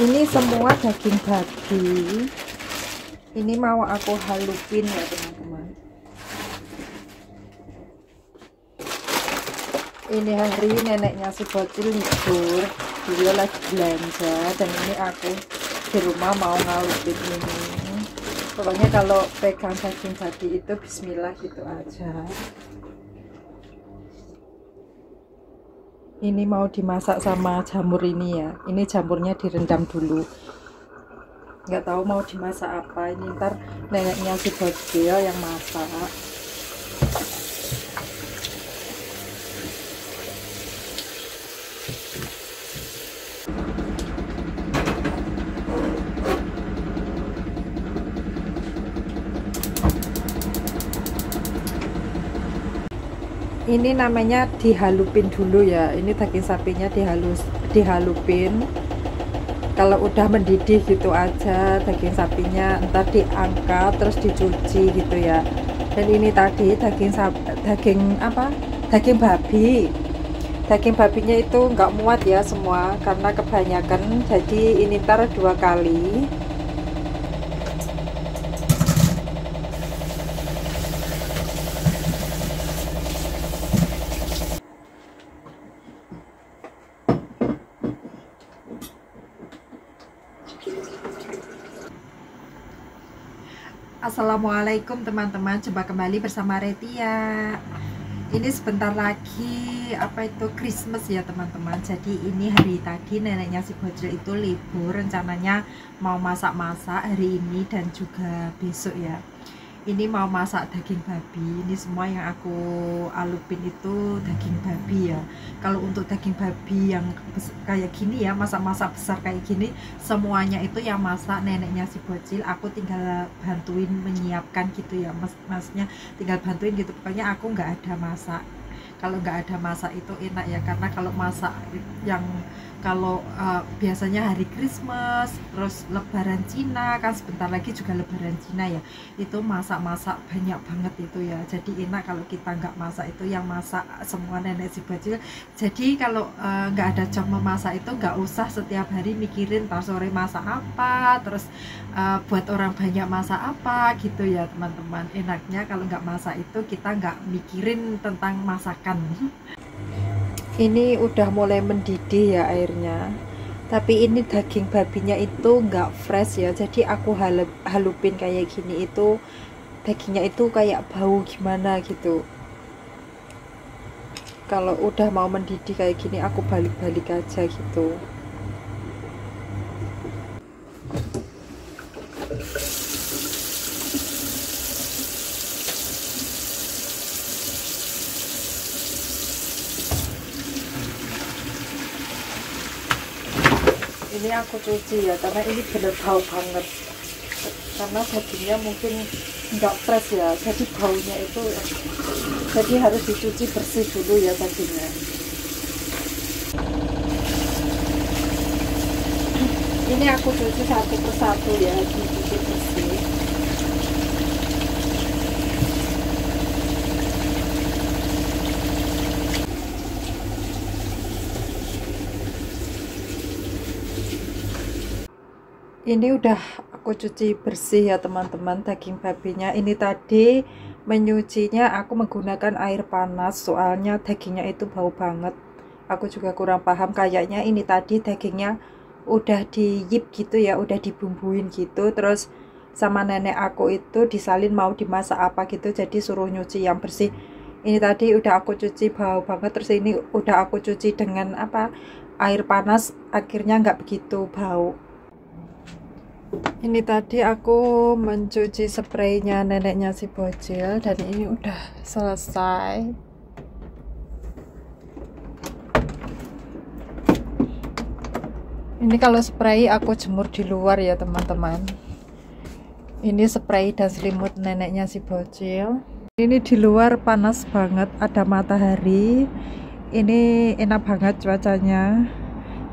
Ini semua daging babi. Ini mau aku halupin ya teman-teman. Ini hari neneknya si bocil libur, dia lagi belanja, dan ini aku di rumah mau ngalupin ini. Pokoknya kalau pegang daging babi itu bismillah gitu aja. Ini mau dimasak sama jamur ini ya. Ini jamurnya direndam dulu. Nggak tahu mau dimasak apa. Ini ntar neneknya si bocil yang masak. Ini namanya dihalupin dulu ya. Ini daging sapinya dihalupin. Kalau udah mendidih gitu aja daging sapinya, ntar diangkat terus dicuci gitu ya. Dan ini tadi daging babi. Daging babinya itu nggak muat ya semua karena kebanyakan. Jadi ini ntar 2 kali. Assalamualaikum teman-teman, jumpa kembali bersama Retia. Ini sebentar lagi Christmas ya teman-teman. Jadi ini hari tadi neneknya si bocil itu libur, rencananya mau masak-masak hari ini dan juga besok ya. Ini mau masak daging babi. Ini semua yang aku alupin itu daging babi ya. Kalau untuk daging babi yang kayak gini ya, masak-masak besar kayak gini, semuanya itu yang masak neneknya si bocil. Aku tinggal bantuin menyiapkan gitu ya, maksudnya tinggal bantuin gitu. Pokoknya aku nggak ada masak. Kalau nggak ada masak itu enak ya, karena kalau masak yang biasanya hari Christmas, terus Lebaran Cina kan sebentar lagi juga Lebaran Cina ya, itu masak-masak banyak banget itu ya. Jadi enak kalau kita nggak masak, itu yang masak semua nenek si bocil. Jadi kalau nggak ada jam memasak itu nggak usah setiap hari mikirin tar sore masak apa, terus buat orang banyak masak apa gitu ya teman-teman. Enaknya kalau nggak masak itu kita nggak mikirin tentang masakan. Ini udah mulai mendidih ya airnya, tapi ini daging babinya itu nggak fresh ya. Jadi aku halupin kayak gini, itu dagingnya itu kayak bau gimana gitu. Kalau udah mau mendidih kayak gini aku balik-balik aja gitu. Ini aku cuci ya, karena ini bener bau banget, karena dagingnya mungkin nggak fresh ya, jadi baunya itu, jadi harus dicuci bersih dulu ya dagingnya. Ini aku cuci satu persatu ya, dicuci bersih. Ini udah aku cuci bersih ya teman-teman daging babinya. Ini tadi menyucinya aku menggunakan air panas, soalnya dagingnya itu bau banget. Aku juga kurang paham, kayaknya ini tadi dagingnya udah diyip gitu ya, udah dibumbuin gitu, terus sama nenek aku itu disalin mau dimasak apa gitu, jadi suruh nyuci yang bersih. Ini tadi udah aku cuci bau banget, terus ini udah aku cuci dengan air panas, akhirnya nggak begitu bau. Ini tadi aku mencuci spraynya neneknya si bocil, dan ini udah selesai. Ini kalau spray aku jemur di luar ya teman-teman. Ini spray dan selimut neneknya si bocil. Ini di luar panas banget, ada matahari. Ini enak banget cuacanya.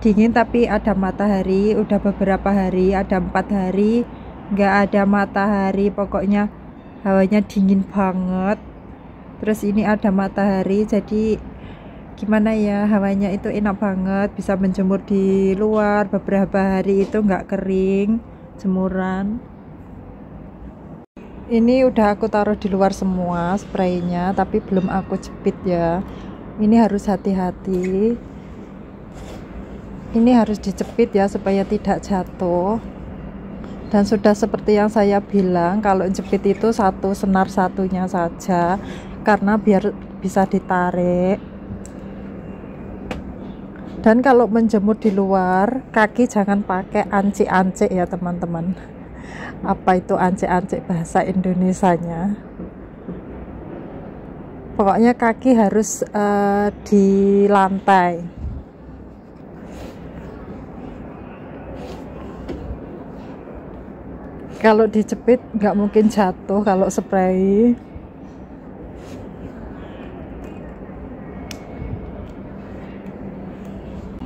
Dingin tapi ada matahari. Udah beberapa hari, ada 4 hari nggak ada matahari, pokoknya hawanya dingin banget. Terus ini ada matahari, jadi gimana ya, hawanya itu enak banget, bisa menjemur di luar beberapa hari itu nggak kering jemuran. Ini udah aku taruh di luar semua spraynya, tapi belum aku jepit ya. Ini harus hati-hati, ini harus dijepit ya supaya tidak jatuh. Dan sudah seperti yang saya bilang, kalau jepit itu satu senar satunya saja, karena biar bisa ditarik. Dan kalau menjemur di luar, kaki jangan pakai ancik-ancik ya teman-teman. Apa itu ancik-ancik bahasa Indonesianya? Pokoknya kaki harus di lantai. Kalau dijepit nggak mungkin jatuh kalau spray.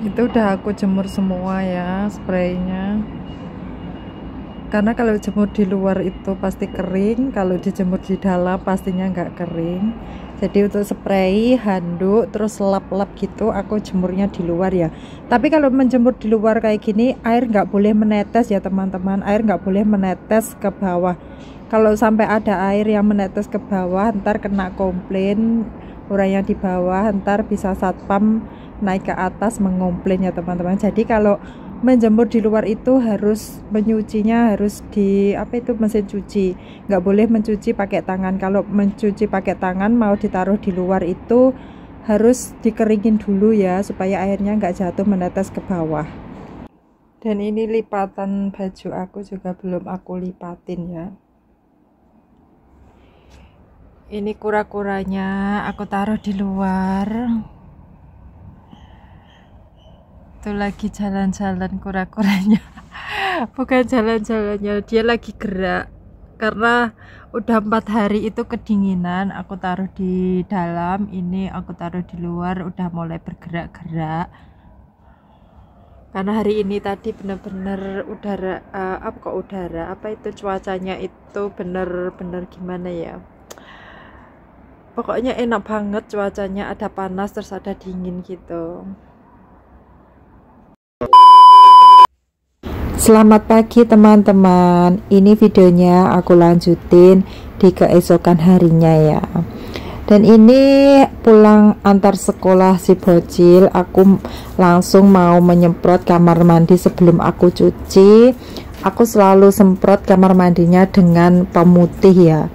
Itu udah aku jemur semua ya spraynya. Karena kalau jemur di luar itu pasti kering, kalau dijemur di dalam pastinya nggak kering. Jadi untuk spray, handuk, terus lap-lap gitu aku jemurnya di luar ya. Tapi kalau menjemur di luar kayak gini, air nggak boleh menetes ya teman-teman. Air nggak boleh menetes ke bawah. Kalau sampai ada air yang menetes ke bawah, ntar kena komplain orang yang di bawah, ntar bisa satpam naik ke atas mengomplain ya teman-teman. Jadi kalau menjemur di luar itu harus menyucinya harus di mesin cuci, nggak boleh mencuci pakai tangan. Kalau mencuci pakai tangan mau ditaruh di luar itu harus dikeringin dulu ya, supaya airnya nggak jatuh menetes ke bawah. Dan ini lipatan baju aku juga belum aku lipatin ya. Ini kura-kuranya aku taruh di luar. Itu lagi jalan-jalan kura-kuranya. Bukan jalan-jalannya, dia lagi gerak. Karena udah 4 hari itu kedinginan, aku taruh di dalam, ini aku taruh di luar, udah mulai bergerak-gerak. Karena hari ini tadi bener-bener cuacanya itu bener-bener gimana ya, pokoknya enak banget cuacanya, ada panas terus ada dingin gitu. Selamat pagi teman-teman, ini videonya aku lanjutin di keesokan harinya ya. Dan ini pulang antar sekolah si bocil, aku langsung mau menyemprot kamar mandi sebelum aku cuci. Aku selalu semprot kamar mandinya dengan pemutih ya,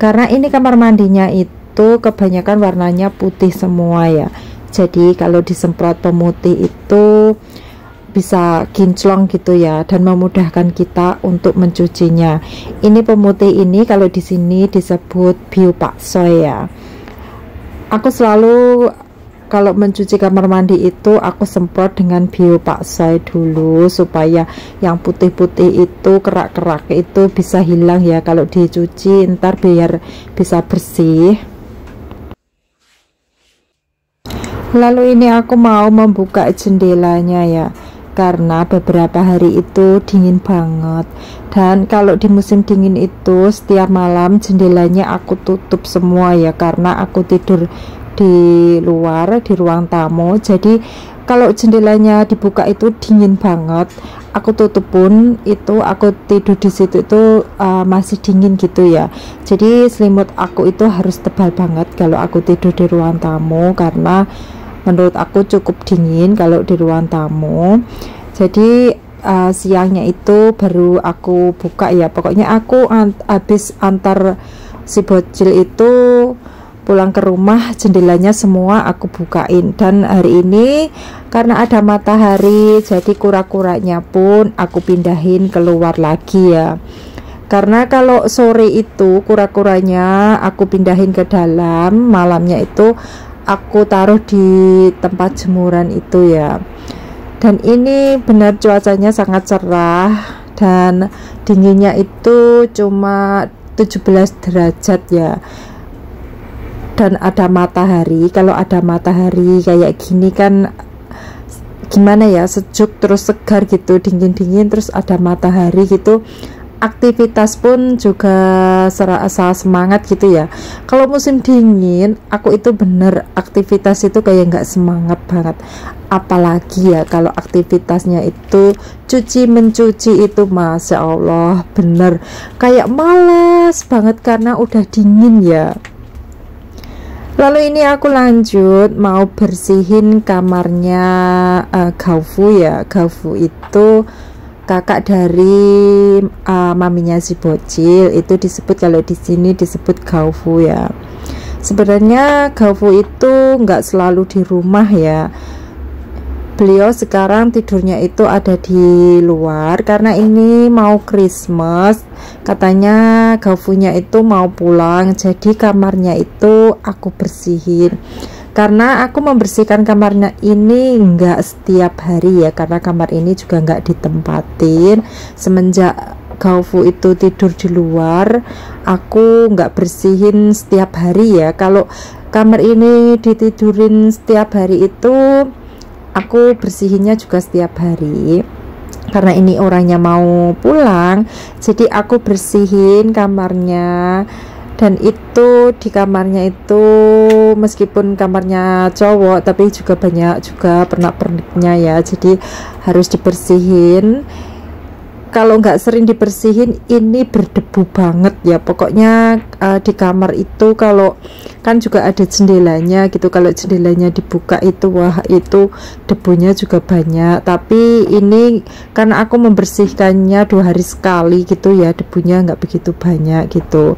karena ini kamar mandinya itu kebanyakan warnanya putih semua ya. Jadi kalau disemprot pemutih itu bisa kinclong gitu ya, dan memudahkan kita untuk mencucinya. Ini pemutih ini kalau di sini disebut bio paksoy ya. Aku selalu kalau mencuci kamar mandi itu aku semprot dengan bio paksoy dulu, supaya yang putih-putih itu, kerak-kerak itu bisa hilang ya kalau dicuci, ntar biar bisa bersih. Lalu ini aku mau membuka jendelanya ya, karena beberapa hari itu dingin banget. Dan kalau di musim dingin itu setiap malam jendelanya aku tutup semua ya, karena aku tidur di luar di ruang tamu. Jadi kalau jendelanya dibuka itu dingin banget, aku tutup pun itu aku tidur di situ itu masih dingin gitu ya. Jadi selimut aku itu harus tebal banget kalau aku tidur di ruang tamu, karena menurut aku cukup dingin kalau di ruang tamu. Jadi siangnya itu baru aku buka ya. Pokoknya aku habis antar si bocil itu pulang ke rumah, jendelanya semua aku bukain. Dan hari ini karena ada matahari, jadi kura-kuranya pun aku pindahin keluar lagi ya. Karena kalau sore itu kura-kuranya aku pindahin ke dalam, malamnya itu aku taruh di tempat jemuran itu ya. Dan ini benar cuacanya sangat cerah, dan dinginnya itu cuma 17 derajat ya. Dan ada matahari. Kalau ada matahari kayak gini kan gimana ya, sejuk terus segar gitu, dingin-dingin terus ada matahari gitu, aktivitas pun juga serasa semangat gitu ya. Kalau musim dingin aku itu bener aktivitas itu kayak nggak semangat banget, apalagi ya kalau aktivitasnya itu cuci mencuci itu Masya Allah bener kayak malas banget karena udah dingin ya. Lalu ini aku lanjut mau bersihin kamarnya Gaufu ya. Gaufu itu kakak dari maminya si bocil, itu disebut, kalau di sini disebut Gaufu ya. Sebenarnya Gaufu itu nggak selalu di rumah ya, beliau sekarang tidurnya itu ada di luar karena ini mau Christmas, katanya Gaufunya itu mau pulang, jadi kamarnya itu aku bersihin. Karena aku membersihkan kamarnya ini nggak setiap hari ya, karena kamar ini juga nggak ditempatin. Semenjak Gaufu itu tidur di luar, aku nggak bersihin setiap hari ya. Kalau kamar ini ditidurin setiap hari itu aku bersihinnya juga setiap hari. Karena ini orangnya mau pulang, jadi aku bersihin kamarnya. Dan itu di kamarnya itu meskipun kamarnya cowok tapi juga banyak juga pernak-perniknya ya, jadi harus dibersihin. Kalau nggak sering dibersihin ini berdebu banget ya. Pokoknya di kamar itu kalau kan juga ada jendelanya gitu, kalau jendelanya dibuka itu wah itu debunya juga banyak. Tapi ini karena aku membersihkannya 2 hari sekali gitu ya, debunya nggak begitu banyak gitu.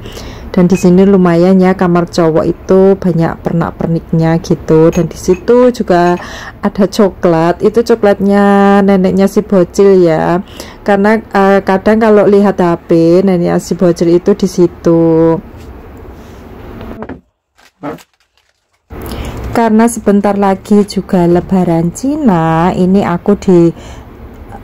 Dan di sini lumayan ya, kamar cowok itu banyak pernak-perniknya gitu. Dan di situ juga ada coklat, itu coklatnya neneknya si bocil ya. Karena kadang kalau lihat HP neneknya si bocil itu di situ. Karena sebentar lagi juga Lebaran Cina, ini aku di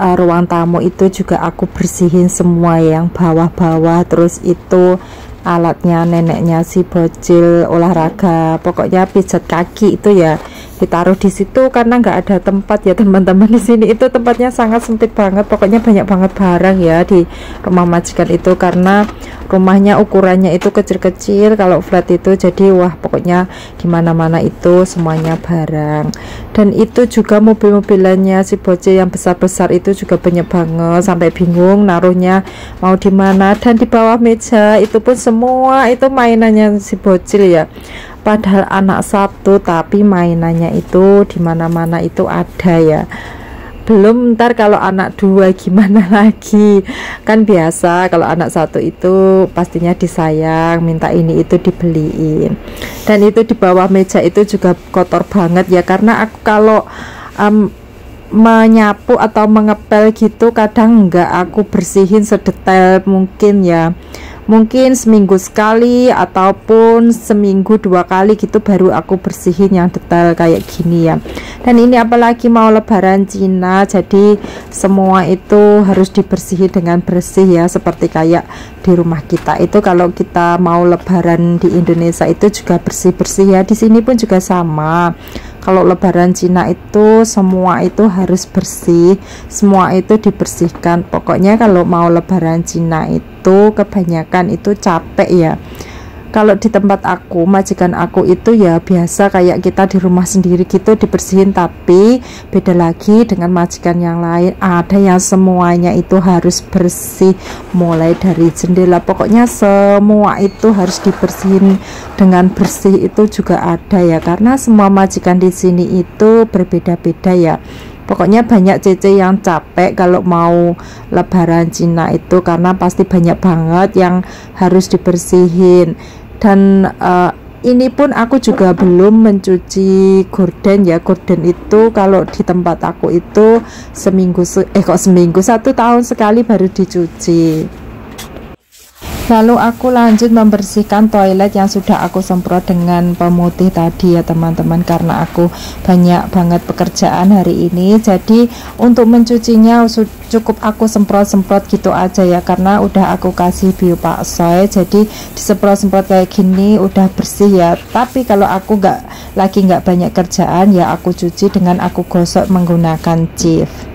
ruang tamu itu juga aku bersihin semua yang bawah-bawah. Terus itu alatnya neneknya si bocil olahraga, pokoknya pijat kaki itu ya ditaruh di situ karena nggak ada tempat ya teman-teman. Di sini itu tempatnya sangat sempit banget, pokoknya banyak banget barang ya di rumah majikan itu karena rumahnya ukurannya itu kecil-kecil kalau flat itu, jadi wah pokoknya dimana-mana itu semuanya barang. Dan itu juga mobil-mobilannya si bocil yang besar-besar itu juga banyak banget sampai bingung naruhnya mau di mana. Dan di bawah meja itu pun semua itu mainannya si bocil ya, padahal anak 1 tapi mainannya itu dimana-mana itu ada ya. Belum ntar kalau anak 2 gimana lagi, kan biasa kalau anak 1 itu pastinya disayang, minta ini itu dibeliin. Dan itu di bawah meja itu juga kotor banget ya, karena aku kalau menyapu atau mengepel gitu kadang enggak aku bersihin sedetail mungkin ya, mungkin seminggu sekali ataupun seminggu 2 kali gitu baru aku bersihin yang detail kayak gini ya. Dan ini apalagi mau Lebaran Cina, jadi semua itu harus dibersihin dengan bersih ya, seperti kayak di rumah kita itu kalau kita mau Lebaran di Indonesia itu juga bersih-bersih ya. Di sini pun juga sama. Kalau Lebaran Cina itu semua itu harus bersih, semua itu dibersihkan. Pokoknya kalau mau Lebaran Cina itu kebanyakan itu capek ya. Kalau di tempat aku, majikan aku itu ya biasa kayak kita di rumah sendiri gitu dibersihin, tapi beda lagi dengan majikan yang lain, ada yang semuanya itu harus bersih, mulai dari jendela, pokoknya semua itu harus dibersihin dengan bersih. Itu juga ada ya, karena semua majikan di sini itu berbeda-beda ya. Pokoknya banyak cece yang capek kalau mau Lebaran Cina itu karena pasti banyak banget yang harus dibersihin. Dan ini pun aku juga belum mencuci gorden ya. Gorden itu kalau di tempat aku itu seminggu 1 tahun sekali baru dicuci. Lalu aku lanjut membersihkan toilet yang sudah aku semprot dengan pemutih tadi ya teman-teman, karena aku banyak banget pekerjaan hari ini. Jadi untuk mencucinya cukup aku semprot-semprot gitu aja ya, karena udah aku kasih biopaksoy, jadi disemprot-semprot kayak gini udah bersih ya. Tapi kalau aku lagi nggak banyak kerjaan ya, aku cuci dengan aku gosok menggunakan Cif.